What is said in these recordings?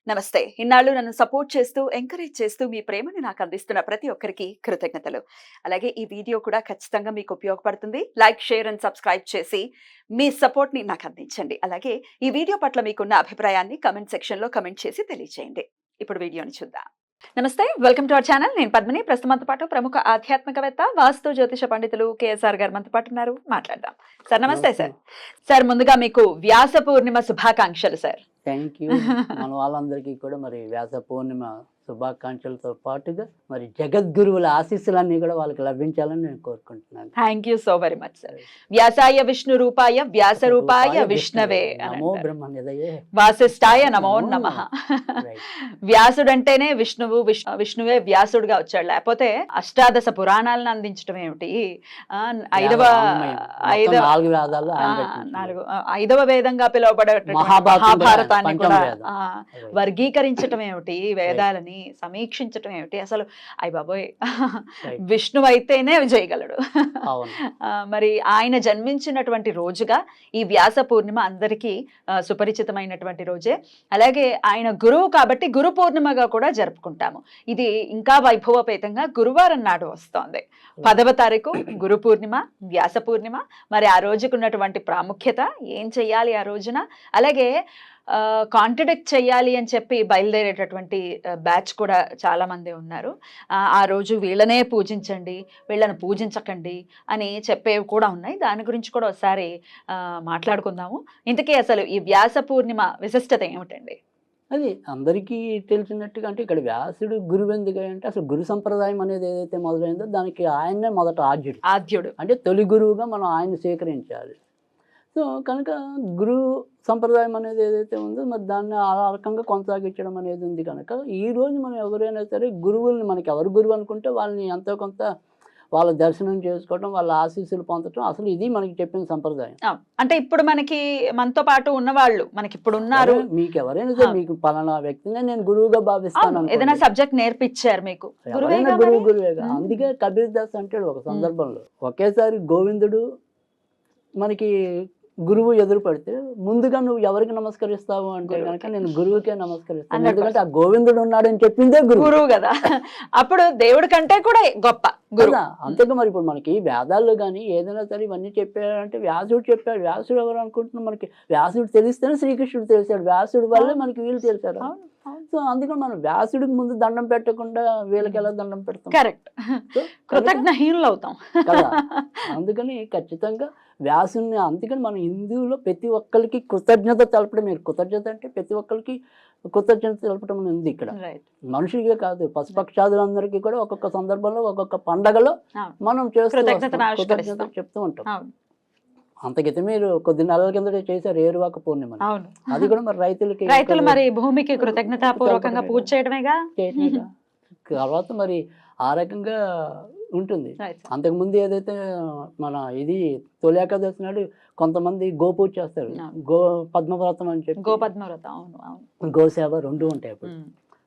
నమస్తే. ఇన్నాళ్ళు నన్ను సపోర్ట్ చేస్తూ, ఎంకరేజ్ చేస్తూ మీ ప్రేమని నాకు అందిస్తున్న ప్రతి ఒక్కరికి కృతజ్ఞతలు. అలాగే ఈ వీడియో కూడా ఖచ్చితంగా మీకు ఉపయోగపడుతుంది. లైక్, షేర్ అండ్ సబ్స్క్రైబ్ చేసి మీ సపోర్ట్‌ని నాకు అందించండి. అలాగే ఈ వీడియో పట్ల మీకున్న అభిప్రాయాన్ని కామెంట్ సెక్షన్‌లో కామెంట్ చేసి తెలియజేయండి. ఇప్పుడు వీడియోని చూద్దాం. నమస్తే. Welcome to our channel. నేను పద్మిని. ప్రస్తుతం మనతో పాటు ప్రముఖ ఆధ్యాత్మికవేత్త, వాస్తు జ్యోతిష పండితులు కేఎస్ఆర్ గారు మనతో పాటు ఉన్నారు. మాట్లాడదాం. సార్ నమస్తే సార్. సార్ ముందుగా మీకు వ్యాస పూర్ణిమ శుభాకాంక్షలు సార్. Thank you. మన వాళ్ళందరికీ కూడా మరి వ్యాస పూర్ణిమ శుభాకాంక్షలతో పాటుగా మరి జగద్గురువుల ఆశీస్సులన్నీ కూడా వాళ్ళకి లభించాలని నేను కోరుకుంటున్నాను. Thank you so very much sir. వ్యాసాయ విష్ణు రూపాయ వ్యాస రూపాయ విష్ణవే నమో బ్రహ్మ నిధయే వాసిష్ఠాయ నమో నమః. వ్యాసుడు అంటేనే విష్ణువే వ్యాసుడుగా వచ్చాడు. లేకపోతే అష్టాదశ పురాణాలను అందించడం ఏమిటి, ఐదవ వేదంగా పిలువబడే మహాభారతాన్ని కూడా వర్గీకరించటం ఏమిటి, వేదాలని సమీక్షించటం ఏమిటి, అసలు అయ్య బాబోయ్ విష్ణువు అయితేనే చేయగలడు. మరి ఆయన జన్మించినటువంటి రోజుగా ఈ వ్యాస పూర్ణిమ అందరికీ సుపరిచితమైనటువంటి రోజే. అలాగే ఆయన గురువు కాబట్టి గురు పూర్ణిమగా కూడా జరుపుకుంటాము. ఇది ఇంకా వైభవపేతంగా గురువారం నాడు వస్తోంది. 10వ తారీఖు గురు పూర్ణిమ, వ్యాస పూర్ణిమ. మరి ఆ రోజుకు ఉన్నటువంటి ప్రాముఖ్యత, ఏం చెయ్యాలి ఆ రోజున, అలాగే కాంట్రడిక్ట్ చెయ్యాలి అని చెప్పి బయలుదేరేటటువంటి బ్యాచ్ కూడా చాలా మంది ఉన్నారు. ఆ రోజు వీళ్ళనే పూజించండి, వీళ్ళని పూజించకండి అని చెప్పేవి కూడా ఉన్నాయి. దాని గురించి కూడా ఒకసారి మాట్లాడుకుందాము. ఇంతకీ అసలు ఈ వ్యాస పూర్ణిమ విశిష్టత ఏమిటండి? అది అందరికీ తెలిసినట్టుగా, అంటే ఇక్కడ వ్యాసుడు గురువు ఎందుకు అంటే అసలు గురు సంప్రదాయం అనేది ఏదైతే మొదలైందో దానికి ఆయన్నే మొదట ఆద్యుడు అంటే తొలి గురువుగా మనం ఆయన స్వీకరించాలి. సో కనుక గురు సంప్రదాయం అనేది ఏదైతే ఉందో మరి దాన్ని ఆ రకంగా కొనసాగించడం అనేది ఉంది. కనుక ఈరోజు మనం ఎవరైనా సరే గురువుల్ని, మనకి ఎవరు గురువు అనుకుంటే వాళ్ళని ఎంతో కొంత వాళ్ళ దర్శనం చేసుకోవడం, వాళ్ళ ఆశీస్సులు పొందడం, అసలు ఇది మనకి చెప్పిన సంప్రదాయం. అంటే ఇప్పుడు మనతో పాటు ఉన్నవాళ్ళు మనకి ఇప్పుడు ఉన్నారు, మీకు ఎవరైనా సరే మీకు పలానా వ్యక్తిని నేను గురువుగా భావిస్తాను, ఏదైనా సబ్జెక్ట్ నేర్పించారు మీకు, గురువేగా. అందుకే కబీర్ దాస్ అంటాడు ఒక సందర్భంలో, ఒకేసారి గోవిందుడు మనకి గురువు ఎదురు పడితే ముందుగా నువ్వు ఎవరికి నమస్కరిస్తావు అంటే కనుక నేను గురువుకే నమస్కరిస్తాను, ఎందుకంటే ఆ గోవిందుడు ఉన్నాడని చెప్పిందే గురువు కదా. అప్పుడు దేవుడి కంటే కూడా గొప్ప గురువు. అంతేగా మరి ఇప్పుడు మనకి వేదాల్లో కానీ ఏదైనా సరే ఇవన్నీ చెప్పాడంటే వ్యాసుడు చెప్పాడు. వ్యాసుడు ఎవరు అనుకుంటున్నాం, మనకి వ్యాసుడు తెలిస్తేనే శ్రీకృష్ణుడు తెలిసాడు, వ్యాసుడు వల్లే మనకి వీళ్ళు తెలిసారు. సో అందుకని మనం వ్యాసుడికి ముందు దండం పెట్టకుండా వీళ్ళకి ఎలా దండం పెడతాం? కరెక్ట్, కృతజ్ఞహీనులు అవుతాం కదా. అందుకని ఖచ్చితంగా వ్యాసుని, అందుకని మన హిందువులో ప్రతి ఒక్కరికి కృతజ్ఞత తెలపడం. మీరు కృతజ్ఞత అంటే ప్రతి ఒక్కరికి కృతజ్ఞత తెలపడం ఉంది ఇక్కడ, మనుషులకే కాదు పశుపక్షాదులందరికీ కూడా ఒక్కొక్క సందర్భంలో ఒక్కొక్క పండగలో మనం కృతజ్ఞత చెప్తూ ఉంటాం. అంతకైతే మీరు కొద్ది నెలల కింద చేశారు ఏరువాక పూర్ణిమ, అది కూడా మరి రైతులు మరి భూమికి కృతజ్ఞతాపూర్వకంగా పూజ చేయడమేగా. తర్వాత మరి ఆ రకంగా ఉంటుంది. అంతకుముందు ఏదైతే మన ఇది తొలి ఏకాదశి నాడు కొంతమంది గోపూజ చేస్తారు, పద్మవ్రతం అని చెప్పి, గోసేవ రెండు ఉంటాయి అప్పుడు.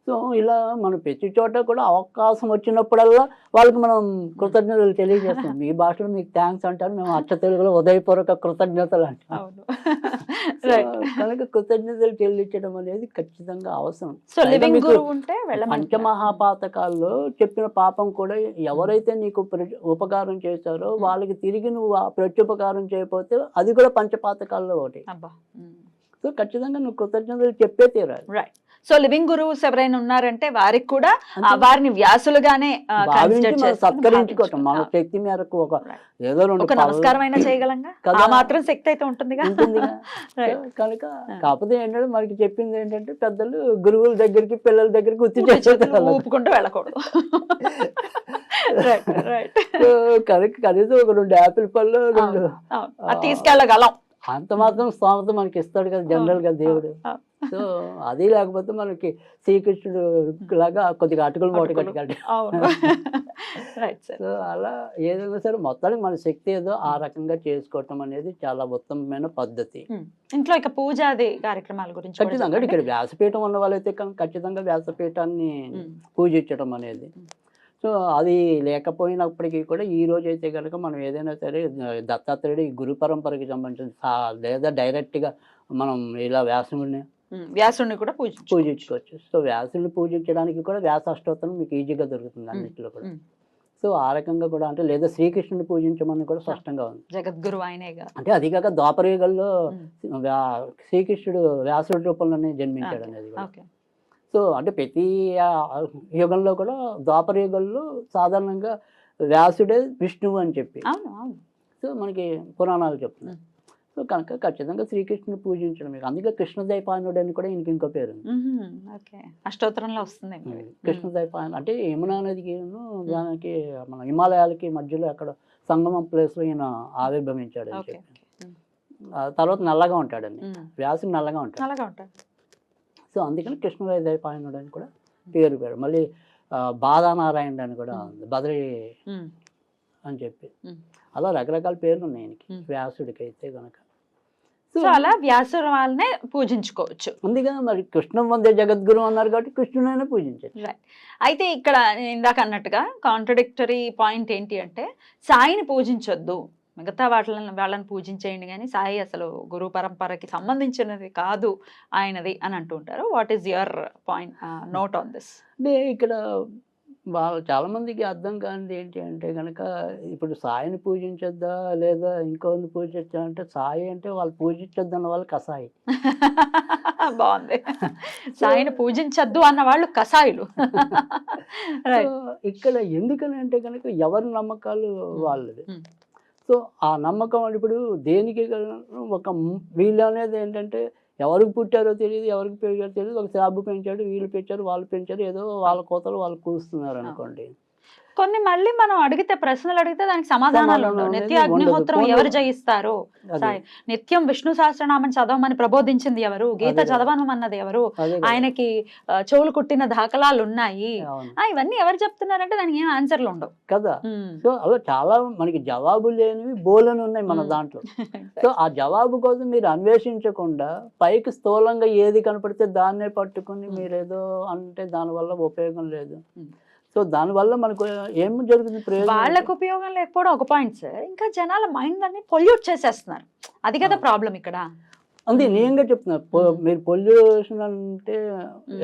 సో ఇలా మనం ప్రతి చోట కూడా అవకాశం వచ్చినప్పుడల్లా వాళ్ళకి మనం కృతజ్ఞతలు తెలియజేస్తాం. మీ భాషలో మీకు థ్యాంక్స్ అంటారు, మేము అచ్చ తెలుగులో ఉదయపూర్వక కృతజ్ఞతలు అంటాం. కనుక కృతజ్ఞతలు చెల్లించడం అనేది ఖచ్చితంగా అవసరం. పంచమహాపాతకాల్లో చెప్పిన పాపం కూడా ఎవరైతే నీకు ఉపకారం చేశారో వాళ్ళకి తిరిగి నువ్వు ఆ ప్రత్యుపకారం చేయకపోతే అది కూడా పంచపాతకాల్లో ఒకటి. సో ఖచ్చితంగా నువ్వు కృతజ్ఞతలు చెప్పే తీరాలి. సో లివింగ్ గురువుస్ ఎవరైనా ఉన్నారంటే వారికి కూడా వారిని వ్యాసులుగానే సత్కరించుకోవటం మన శక్తి మేరకు ఏదో ఒక నమస్కారం అయినా చేయగలంగా, ఆ మాత్రం శక్తి అయితే ఉంటుంది కనుక. కాకపోతే ఏంటంటే మనకి చెప్పింది ఏంటంటే పెద్దలు గురువుల దగ్గరికి పిల్లల దగ్గరికి ఊపుకుంటూ వెళ్ళకూడదు. కనుక కనీసం ఒక 2 యాపిల్ పళ్ళు తీసుకెళ్ళగలం, అంత మాత్రం స్థామత మనకి ఇస్తాడు కదా జనరల్ గా దేవుడు. సో అది లేకపోతే మనకి శ్రీకృష్ణుడు లాగా కొద్దిగా అటుకులు మూట కట్టుకోండి. సో అలా ఏదైనా సరే మొత్తానికి మన శక్తి ఏదో ఆ రకంగా చేసుకోవటం అనేది చాలా ఉత్తమమైన పద్ధతి. ఇంట్లో ఇక పూజాది కార్యక్రమాల గురించి ఖచ్చితంగా ఇక్కడ వ్యాసపీఠం ఉన్న వాళ్ళైతే ఖచ్చితంగా వ్యాసపీఠాన్ని పూజించడం అనేది. సో అది లేకపోయినప్పటికీ కూడా ఈ రోజు అయితే కనుక మనం ఏదైనా సరే దత్తాత్రేయుడు ఈ గురు పరంపరకి సంబంధించిన లేదా డైరెక్ట్గా మనం ఇలా వ్యాసముడిని వ్యాసుడిని కూడా పూజించుకోవచ్చు. సో వ్యాసుడిని పూజించడానికి కూడా వ్యాస అష్టోత్తరం మీకు ఈజీగా దొరుకుతుంది అన్నింటిలో కూడా. సో ఆ రకంగా కూడా అంటే లేదా శ్రీకృష్ణుని పూజించమని కూడా స్పష్టంగా ఉంది. జగద్గురు ఆయనేగా. అంటే అది కాక ద్వాపరయుగంలో శ్రీకృష్ణుడు వ్యాసుడి రూపంలోనే జన్మించాడు అనేది కూడా. సో అంటే ప్రతి యుగంలో కూడా ద్వాపర యుగంలో సాధారణంగా వ్యాసుడే విష్ణువు అని చెప్పి సో మనకి పురాణాలు చెప్తున్నాయి. సో కనుక ఖచ్చితంగా శ్రీకృష్ణుని పూజించడం మీకు. అందుకే కృష్ణద్వైపాయనుడు అని కూడా ఈయనకి ఇంకో పేరు అష్టోత్తరంలో వస్తుంది. కృష్ణద్వైపాయనుడు అంటే యమునా నదికి దానికి మన హిమాలయాలకి మధ్యలో అక్కడ సంగమం ప్లేస్లో ఈయన ఆవిర్భవించాడు అని చెప్పి. తర్వాత నల్లగా ఉంటాడండి, వ్యాసుడు నల్లగా ఉంటాడు. సో అందుకని కృష్ణద్వైపాయనుడు అని కూడా పేరు. మళ్ళీ బాధానారాయణుడు అని కూడా ఉంది, బద్రీ అని చెప్పి. అలా రకరకాల పేర్లు ఉన్నాయి ఆయనకి వ్యాసుడికి అయితే కనుక. సో అలా వ్యాసుడు వాళ్ళనే పూజించుకోవచ్చు. అందుకని మరి కృష్ణం వందే జగద్గురు అన్నారు కాబట్టి కృష్ణునైనా పూజించచ్చు. అయితే ఇక్కడ ఇందాక అన్నట్టుగా కాంట్రడిక్టరీ పాయింట్ ఏంటి అంటే సాయిని పూజించొద్దు, మిగతా వాళ్ళని పూజించేయండి, కానీ సాయి అసలు గురు పరంపరకి సంబంధించినది కాదు ఆయనది అని అంటుంటారు. What is your point note on this? అంటే ఇక్కడ వాళ్ళు చాలామందికి అర్థం కానిది ఏంటి అంటే కనుక ఇప్పుడు సాయిని పూజించొద్దా లేదా ఇంకోని పూజించా అంటే సాయి అంటే వాళ్ళు పూజించొద్దన్న వాళ్ళు కసాయి. బాగుంది. సాయిని పూజించొద్దు అన్న వాళ్ళు కసాయిలు. ఇక్కడ ఎందుకని అంటే కనుక ఎవరి నమ్మకాలు వాళ్ళది. సో ఆ నమ్మకం ఇప్పుడు దేనికి ఒక వీళ్ళు అనేది ఏంటంటే ఎవరికి పుట్టారో తెలియదు, ఎవరికి పెరిగారో తెలియదు. ఒక శాబు పెంచాడు, వీళ్ళు పెంచారు, వాళ్ళు పెంచారు, ఏదో వాళ్ళ కోతలు వాళ్ళు కూస్తున్నారు అనుకోండి. కొన్ని మళ్ళీ మనం ప్రశ్నలు అడిగితే దానికి సమాధానాలు ఉండవు. నిత్య అగ్నిహోత్రం ఎవరు జయిస్తారు? నిత్యం విష్ణు సహస్రనామం చదవమని ప్రబోధించింది ఎవరు? గీత చదవమన్నది ఎవరు? ఆయనకి చెవులు కుట్టిన దాఖలాలు ఉన్నాయి. ఇవన్నీ ఎవరు చెప్తున్నారంటే దానికి ఏం ఆన్సర్లు ఉండవు కదా. సో అలా చాలా మనకి జవాబు లేనివి బోలని ఉన్నాయి మన దాంట్లో. సో ఆ జవాబు కోసం మీరు అన్వేషించకుండా పైకి స్థూలంగా ఏది కనపడితే దాన్నే పట్టుకుని మీరేదో అంటే దానివల్ల ఉపయోగం లేదు. సో దానివల్ల మనకు ఏం జరుగుతుంది? వాళ్ళకు ఉపయోగం లేకపోవడం ఒక పాయింట్ సార్. ఇంకా జనాల మైండ్ అన్ని పొల్యూట్ చేసేస్తున్నారు, అది కదా ప్రాబ్లం ఇక్కడ. అంతే నేనుగా చెప్తున్నా. మీరు పొల్యూషన్ అంటే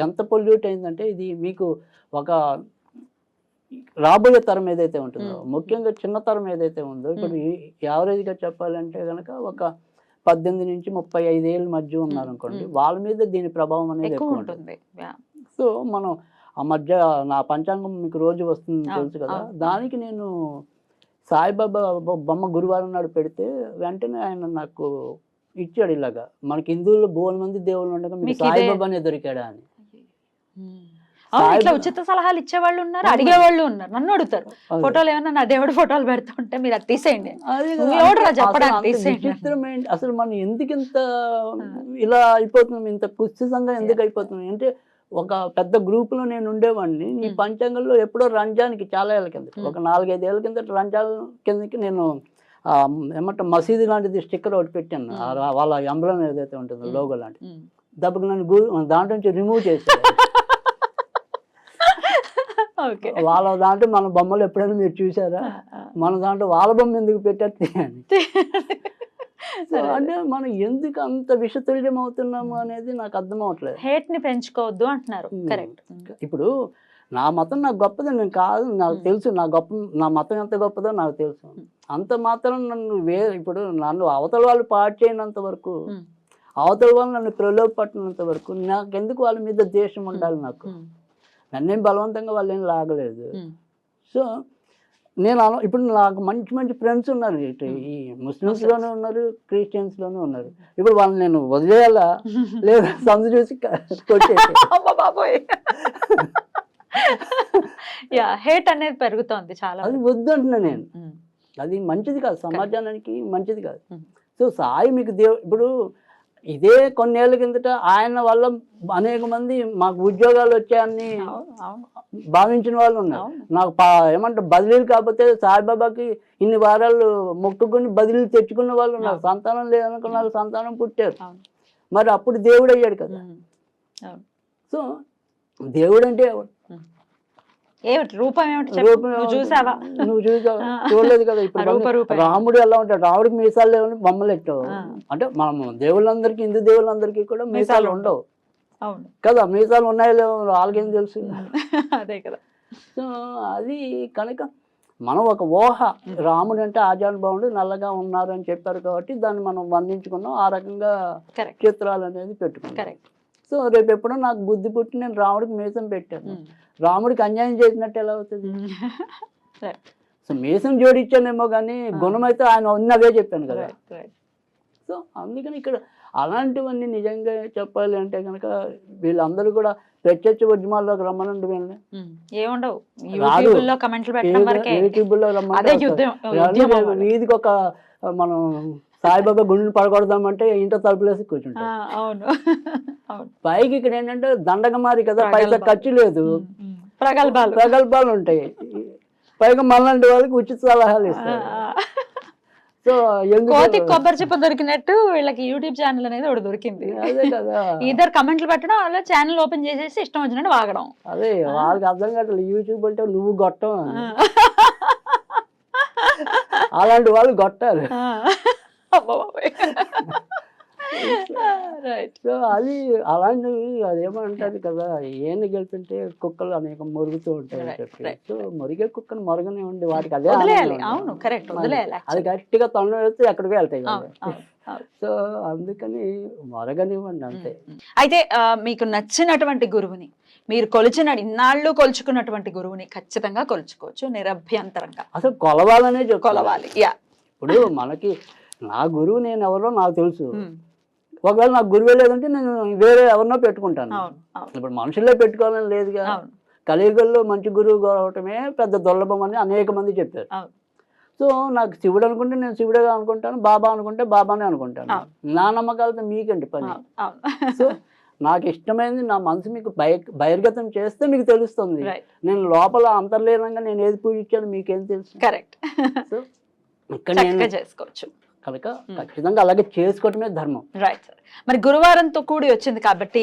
ఎంత పొల్యూట్ అయిందంటే ఇది మీకు ఒక రాబోయే తరం ఏదైతే ఉంటుందో, ముఖ్యంగా చిన్న తరం ఏదైతే ఉందో, ఇప్పుడు యావరేజ్గా చెప్పాలంటే కనుక ఒక 18 నుంచి 35 ఏళ్ళ మధ్య ఉన్నారనుకోండి, వాళ్ళ మీద దీని ప్రభావం అనేది ఎక్కువ ఉంటుంది. సో మనం ఆ మధ్య నా పంచాంగం మీకు రోజు వస్తుంది తెలుసు కదా, దానికి నేను సాయిబాబా బొమ్మ గురువారం నాడు పెడితే వెంటనే ఆయన నాకు ఇచ్చాడు ఇలాగా, మనకి హిందువుల్లో బోల్ మంది దేవుళ్ళు ఉండగా మీకు సాయిబాబానే దొరికాడా అని. ఉచిత సలహాలు ఇచ్చేవాళ్ళు ఉన్నారు, అడిగేవాళ్ళు ఉన్నారు. నన్ను అడుగుతారు ఫోటోలు ఏమన్నా నా దేవుడు ఫోటోలు పెడుతుంటే మీరు అది తీసేయండి. విచిత్రమైన అసలు మనం ఎందుకు ఇంత ఇలా అయిపోతున్నాం, ఇంత కుత్సితంగా ఎందుకు అయిపోతున్నాం అంటే, ఒక పెద్ద గ్రూపులో నేను ఉండేవాడిని. ఈ పంచాంగంలో ఎప్పుడో రంజాన్కి చాలా ఏళ్ళ కింద, ఒక 4-5 ఏళ్ళ కింద రంజాన్ కిందకి నేను ఏమంటే మసీదు లాంటిది స్టిక్కర్ ఒకటి పెట్టాను, వాళ్ళ ఎంబ్లం ఏదైతే ఉంటుందో లోగో లాంటిది. దెబ్బకి నన్ను దాంట్లో నుంచి రిమూవ్ చేశారు. వాళ్ళ దాంట్లో మన బొమ్మలు ఎప్పుడైనా మీరు చూసారా? మన దాంట్లో వాళ్ళ బొమ్మ ఎందుకు పెట్టారు అని. అంటే మనం ఎందుకు అంత విషతుల్యం అవుతున్నాము అనేది నాకు అర్థం అవట్లేదు. హేట్ ని పెంచుకోవద్దు అంటున్నారు. కరెక్ట్. ఇప్పుడు నా మతం నాకు గొప్పదో నేను కాదు, నాకు తెలుసు నా మతం ఎంత గొప్పదో నాకు తెలుసు. అంత మాత్రం నన్ను ఇప్పుడు నన్ను అవతల వాళ్ళు పాటు చేయనంత వరకు, అవతల వాళ్ళు నన్ను ప్రలోభపట్టినంత వరకు నాకెందుకు వాళ్ళ మీద ద్వేషం ఉండాలి? నాకు నన్నేం బలవంతంగా వాళ్ళు ఏం లాగలేదు. సో నేను ఇప్పుడు నాకు మంచి మంచి ఫ్రెండ్స్ ఉన్నారు, ఇటు ఈ ముస్లిమ్స్లోనే ఉన్నారు, క్రిస్టియన్స్లోనే ఉన్నారు. ఇప్పుడు వాళ్ళని నేను వదిలేయాలా లేదా సందు చూసి కొట్టేసి హేట్ అనేది పెరుగుతోంది చాలా. అది వద్దు అంటున్నా నేను, అది మంచిది కాదు, సమాజానికి మంచిది కాదు. సో సాయి మీకు ఇప్పుడు ఇదే కొన్నేళ్ల కిందట ఆయన వల్ల అనేక మంది మాకు ఉద్యోగాలు వచ్చాయని భావించిన వాళ్ళు ఉన్నారు. నాకు ఏమంటారు బదిలీలు కాకపోతే సాయిబాబాకి ఇన్ని వారాలు మొక్కుకుని బదిలీలు తెచ్చుకున్న వాళ్ళు ఉన్నారు. సంతానం లేదనుకున్న వాళ్ళు సంతానం పుట్టారు. మరి అప్పుడు దేవుడు అయ్యాడు కదా. సో దేవుడు అంటే రూపం నువ్వు చూసావా? చూడలేదు కదా. ఇప్పుడు రాముడు ఎలా ఉంటాడు? రాముడికి మీసాలు లేవని బొమ్మలు ఎట్టావు అంటే మనం దేవుళ్ళందరికీ, హిందూ దేవుళ్ళందరికీ కూడా మీసాలు ఉండవు. అవును కదా, మీసాలు ఉన్నాయో లేవో వాళ్ళకేం తెలుసు. అదే కదా. సో అది కనుక మనం ఒక ఊహ, రాముడు అంటే ఆజానుభావుడు నల్లగా ఉన్నారు అని చెప్పారు కాబట్టి దాన్ని మనం వర్ణించుకున్నాం, ఆ రకంగా చిత్రాలు అనేది పెట్టుకున్నాం. సో రేపు ఎప్పుడో నాకు బుద్ధి పుట్టి నేను రాముడికి మీసం పెట్టాను, రాముడికి అన్యాయం చేసినట్టు ఎలా అవుతుంది? సో మీసం జోడించానేమో కానీ గుణం అయితే ఆయన ఉన్నదే చెప్పాను కదా. సో అందుకని ఇక్కడ అలాంటివన్నీ నిజంగా చెప్పాలి అంటే కనుక వీళ్ళందరూ కూడా ప్రత్యక్ష ఉద్యమాల్లోకి రమ్మనండి వీళ్ళని. ఏముండవు, యూట్యూబ్లో రమ్మని వీధికి ఒక మనం సాయిబాబా గుండెని పడగొడదామంటే ఇంట తలుపులేసి కూర్చుంటాం. అవును పైకి ఇక్కడ ఏంటంటే దండగమారి కదా, పైసా ఖర్చు లేదు, ప్రగల్భాలు ఉంటాయి, పైగా మనలాంటి వాళ్ళకి ఉచిత సలహాలు ఇస్తారు. సో కోతి కొబ్బరి చెప్ప దొరికినట్టు వీళ్ళకి యూట్యూబ్ ఛానల్ అనేది ఒకటి దొరికింది. అదే కదా, ఇద్దరు కమెంట్లు పెట్టడం, అలా ఛానల్ ఓపెన్ చేసేసి ఇష్టం వచ్చినట్టు వాగడం. అదే వాళ్ళకి అర్థం కావట్లేదు, యూట్యూబ్ అంటే నువ్వు గొట్టం, అలాంటి వాళ్ళు గొట్టారు. సో అది అలాంటివి అదేమంటారు కదా, ఏమి గెలిపింటే కుక్కలు అనేక మురుగుతూ ఉంటాయి అని చెప్పి. సో మురిగే కుక్కను మొరగనివ్వండి, వాటికి అదే అది గట్టిగా తొండ వేస్తే ఎక్కడికి వెళ్తాయి కదా. సో అందుకని మొరగనివ్వండి అంతే. అయితే మీకు నచ్చినటువంటి గురువుని, మీరు ఇన్నాళ్ళు కొలుచుకున్నటువంటి గురువుని ఖచ్చితంగా కొలుచుకోవచ్చు నిరభ్యంతరంగా. అసలు కొలవాలనే కొలవాలి. ఇప్పుడు మనకి నా గురువు నేను ఎవరో నాకు తెలుసు, ఒకవేళ నాకు గురువే లేదంటే నేను వేరే ఎవరినో పెట్టుకుంటాను. ఇప్పుడు మనుషులే పెట్టుకోవాలని లేదుగా, కలియుగంలో మంచి గురువు కావటమే పెద్ద దుర్లభం అని అనేక మంది చెప్పారు. సో నాకు శివుడు అనుకుంటే నేను శివుడుగా అనుకుంటాను, బాబా అనుకుంటే బాబానే అనుకుంటాను. నా నమ్మకాలతో మీకండి పని. సో నాకు ఇష్టమైనది నా మనసు మీకు బహిర్గతం చేస్తే మీకు తెలుస్తుంది. నేను లోపల అంతర్లీనంగా నేను ఏది పూజించాను మీకేం తెలుసు. కరెక్ట్. సో ఇక్కడ నేను చేసుకోవచ్చు కనుక ఖచ్చితంగా అలాగే చేసుకోవటమే ధర్మం. Right sir. మరి గురువారంతో కూడి వచ్చింది కాబట్టి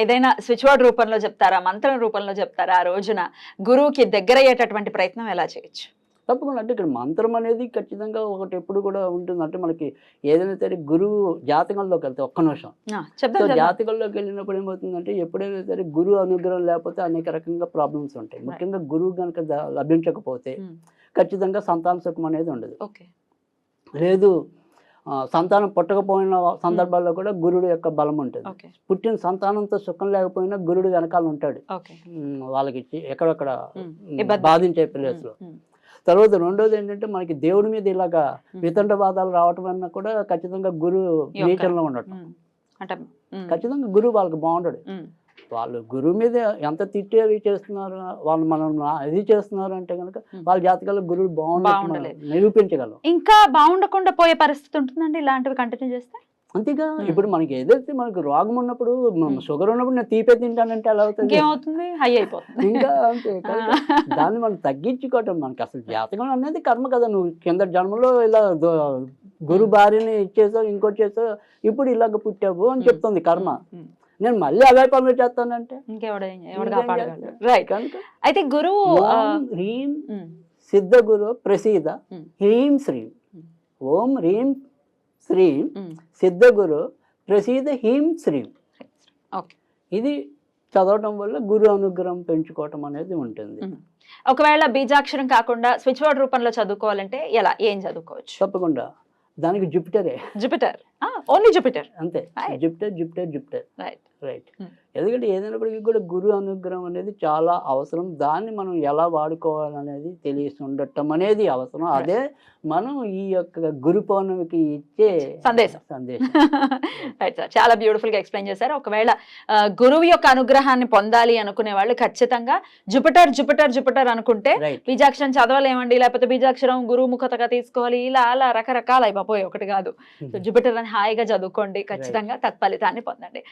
ఏదైనా స్విచ్ వర్డ్ రూపంలో చెప్తారా, మంత్రం రూపంలో చెప్తారా, ఆ రోజున గురువుకి దగ్గర అయ్యేటటువంటి ప్రయత్నం ఎలా చేయొచ్చు? తప్పకుండా. అంటే ఇక్కడ మంత్రం అనేది ఖచ్చితంగా ఒకటి ఎప్పుడు కూడా ఉంటుంది. అంటే మనకి ఏదైనా సరే గురువు జాతకంలోకి వెళ్తే ఒక్క నిమిషం జాతకంలోకి వెళ్ళినప్పుడు ఏమవుతుందంటే ఎప్పుడైనా సరే గురువు అనుగ్రహం లేకపోతే అనేక రకంగా ప్రాబ్లమ్స్ ఉంటాయి. ముఖ్యంగా గురువు కనుక లభించకపోతే ఖచ్చితంగా సంతాన సుఖం అనేది ఉండదు. లేదు సంతానం పుట్టకపోయిన సందర్భాల్లో కూడా గురుడు యొక్క బలం ఉంటుంది. పుట్టిన సంతానంతో సుఖం లేకపోయినా గురుడు వెనకాల ఉంటాడు వాళ్ళకి ఎక్కడెక్కడ బాధించే ప్లేస్లో. తర్వాత రెండోది ఏంటంటే మనకి దేవుడి మీద ఇలాగా వితండవాదాలు రావటం అన్నా కూడా ఖచ్చితంగా గురువు నీచంలో ఉండటం. ఖచ్చితంగా గురువు వాళ్ళకి బాగుంటాడు. వాళ్ళు గురువు మీద ఎంత తిట్టేవి చేస్తున్నారు, వాళ్ళు మనం ఇది చేస్తున్నారు అంటే కనుక వాళ్ళ జాతకాల్లో గురువు బాగుండాలి నిరూపించగలం. ఇంకా బాగుండకుండా పోయే పరిస్థితి ఉంటుందండి ఇలాంటివి కంటిన్యూ చేస్తే. అంతేగా, ఇప్పుడు మనకి ఏదైతే మనకు రోగం ఉన్నప్పుడు షుగర్ ఉన్నప్పుడు నేను తీపే తింటానంటే ఎలా అవుతుంది, ఏమవుతుంది, హై అయిపోతుంది. ఇంకా అంతే. దాన్ని మనం తగ్గించుకోవటం, మనకి అసలు జాతకం అనేది కర్మ కదా. నువ్వు కింద జన్మలో ఇలా గురు భార్యని ఇచ్చేసావు, ఇంకోటి చేసావు, ఇప్పుడు ఇలాగ పుట్టావు అని చెప్తుంది కర్మ. నేను మళ్ళీ అవే పనులు చేస్తానంటే అయితే గురువు హ్రీం సిద్ధ గురు ప్రసీద హ్రీం శ్రీం, ఓం హ్రీం శ్రీం సిద్ధ గురు ప్రసీద హ్రీం శ్రీం. ఇది చదవటం వల్ల గురు అనుగ్రహం పెంచుకోవటం అనేది ఉంటుంది. ఒకవేళ బీజాక్షరం కాకుండా స్విచ్ వర్డ్ రూపంలో చదువుకోవాలంటే ఎలా, ఏం చదువుకోవచ్చు? తప్పకుండా దానికి జూపిటరే. జూపిటర్, ఓన్లీ జూపిటర్ అంతే. Jupiter right. ఎందుకంటే ఏదైనప్పటికీ కూడా గురు అనుగ్రహం అనేది చాలా అవసరం. దాన్ని మనం ఎలా వాడుకోవాలనేది తెలిసి ఉండటం అనేది అవసరం. అదే మనం ఈ యొక్క గురు పౌర్ణమికి ఇచ్చే సందేశం. రైట్ సార్, చాలా బ్యూటిఫుల్ గా ఎక్స్ప్లెయిన్ చేశారు. ఒకవేళ గురువు యొక్క అనుగ్రహాన్ని పొందాలి అనుకునే వాళ్ళు ఖచ్చితంగా జూపిటర్ అనుకుంటే బీజాక్షరం చదవలేమండి, లేకపోతే బీజాక్షరం గురువు ముఖతగా తీసుకోవాలి, ఇలా అలా రకరకాల అయిపోయి ఒకటి కాదు. జూపిటర్ అని హాయిగా చదువుకోండి, ఖచ్చితంగా తత్ఫలితాన్ని పొందండి.